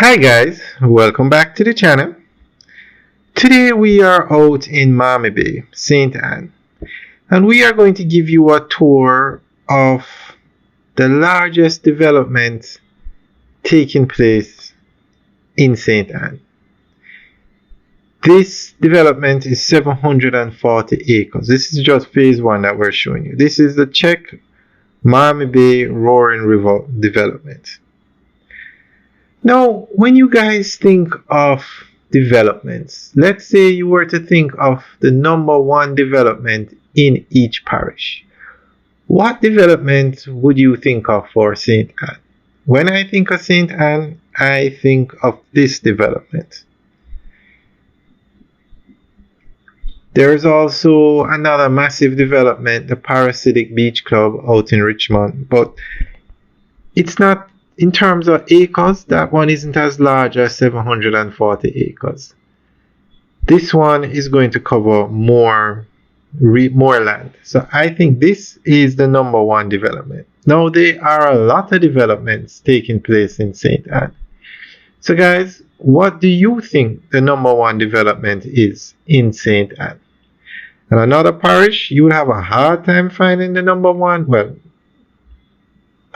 Hi guys, welcome back to the channel. Today we are out in Mammee Bay, St. Anne, and we are going to give you a tour of the largest development taking place in St. Anne. This development is 740 acres. This is just phase one that we're showing you. This is the CHEC Mammee Bay Roaring River development. Now, when you guys think of developments, let's say you were to think of the number one development in each parish. What development would you think of for St. Anne? When I think of St. Anne, I think of this development. There's also another massive development, the Parasitic Beach Club out in Richmond, but it's not, in terms of acres, that one isn't as large as 740 acres. This one is going to cover more land. So I think this is the number one development. Now, there are a lot of developments taking place in St. Anne. So guys, what do you think the number one development is in St. Anne? And another parish, you would have a hard time finding the number one. Well,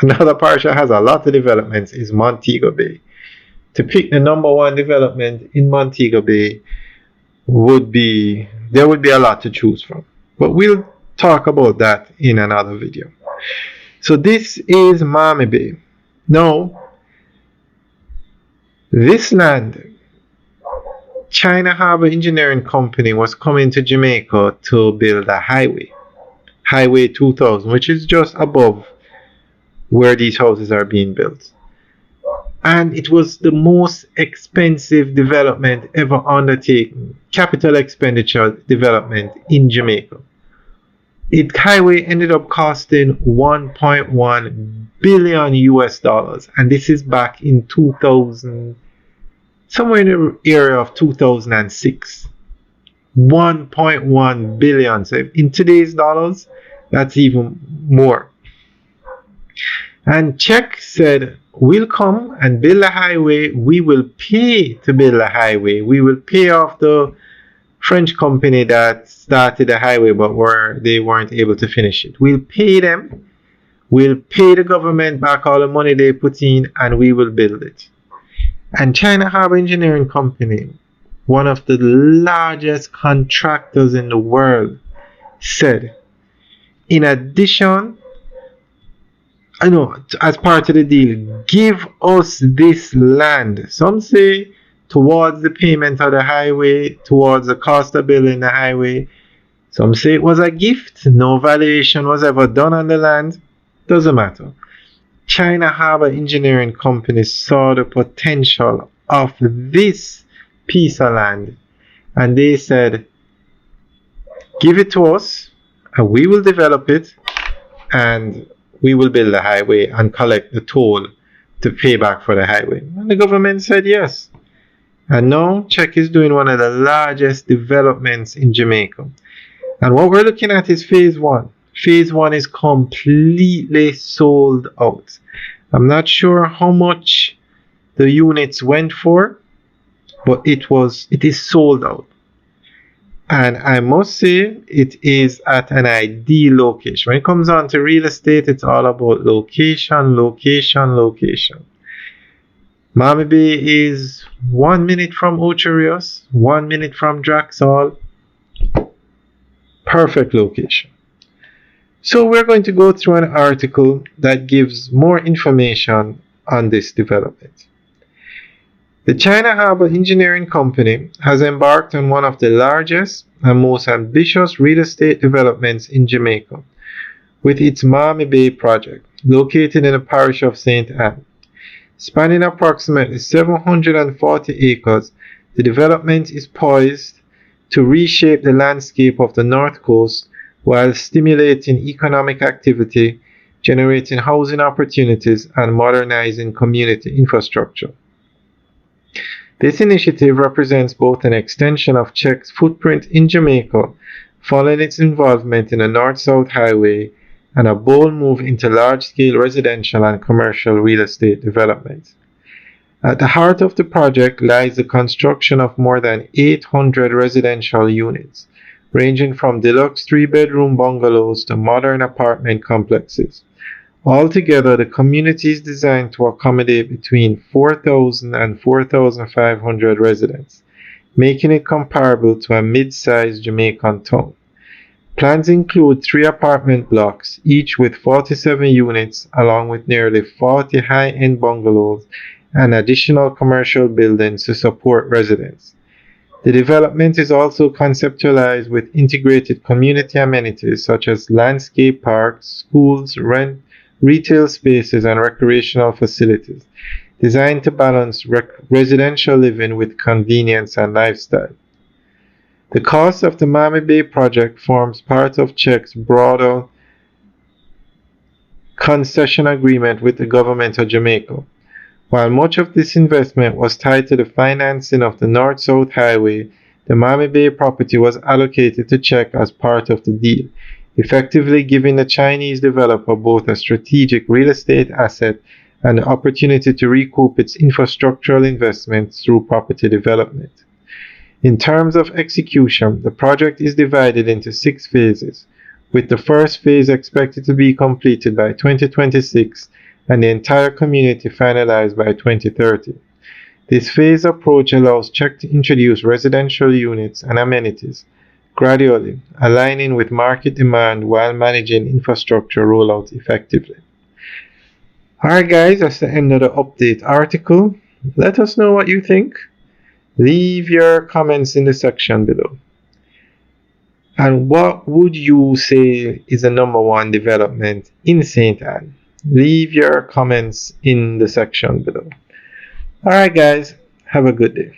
another parish that has a lot of developments is Montego Bay. To pick the number one development in Montego Bay there would be a lot to choose from. But we'll talk about that in another video. So this is Mammee Bay. Now, this land, China Harbour Engineering Company was coming to Jamaica to build a highway, Highway 2000, which is just above where these houses are being built. And it was the most expensive development ever undertaken, capital expenditure development in Jamaica. Its highway ended up costing 1.1 billion US dollars, and this is back in 2000, somewhere in the area of 2006. 1.1 billion. So in today's dollars, that's even more. And CHEC said, we'll come and build a highway. We will pay to build a highway. We will pay off the French company that started the highway, but they weren't able to finish it. We'll pay them. We'll pay the government back all the money they put in, and we will build it. And China Harbour Engineering Company, one of the largest contractors in the world, said, in addition, as part of the deal, give us this land. Some say towards the payment of the highway, towards the cost of building the highway. Some say it was a gift. No valuation was ever done on the land. Doesn't matter. China Harbour Engineering Company saw the potential of this piece of land, and they said, give it to us and we will develop it, and we will build the highway and collect the toll to pay back for the highway. And the government said yes. And now CHEC is doing one of the largest developments in Jamaica. And what we're looking at is phase one. Phase one is completely sold out. I'm not sure how much the units went for, but it is sold out. And I must say, it is at an ideal location. When it comes on to real estate, it's all about location, location, location. Mammee Bay is 1 minute from Ocho Rios, 1 minute from Draxall. Perfect location. So we're going to go through an article that gives more information on this development. The China Harbour Engineering Company has embarked on one of the largest and most ambitious real estate developments in Jamaica, with its Mammee Bay project, located in the parish of St. Anne. Spanning approximately 740 acres, the development is poised to reshape the landscape of the North Coast while stimulating economic activity, generating housing opportunities, and modernizing community infrastructure. This initiative represents both an extension of CHEC's footprint in Jamaica, following its involvement in the North-South Highway, and a bold move into large-scale residential and commercial real estate development. At the heart of the project lies the construction of more than 800 residential units, ranging from deluxe three-bedroom bungalows to modern apartment complexes. Altogether, the community is designed to accommodate between 4,000 and 4,500 residents, making it comparable to a mid-sized Jamaican town. Plans include three apartment blocks, each with 47 units, along with nearly 40 high-end bungalows and additional commercial buildings to support residents. The development is also conceptualized with integrated community amenities such as landscape parks, schools, retail spaces, and recreational facilities, designed to balance residential living with convenience and lifestyle. The cost of the Mammee Bay project forms part of CHEC's broader concession agreement with the government of Jamaica. While much of this investment was tied to the financing of the North-South Highway, the Mammee Bay property was allocated to CHEC as part of the deal, effectively giving the Chinese developer both a strategic real estate asset and the opportunity to recoup its infrastructural investments through property development. In terms of execution, the project is divided into 6 phases, with the first phase expected to be completed by 2026 and the entire community finalized by 2030. This phased approach allows CHEC to introduce residential units and amenities gradually, aligning with market demand while managing infrastructure rollout effectively. Alright guys, that's the end of the update article. Let us know what you think. Leave your comments in the section below. And what would you say is the number one development in St. Anne? Leave your comments in the section below. Alright guys, have a good day.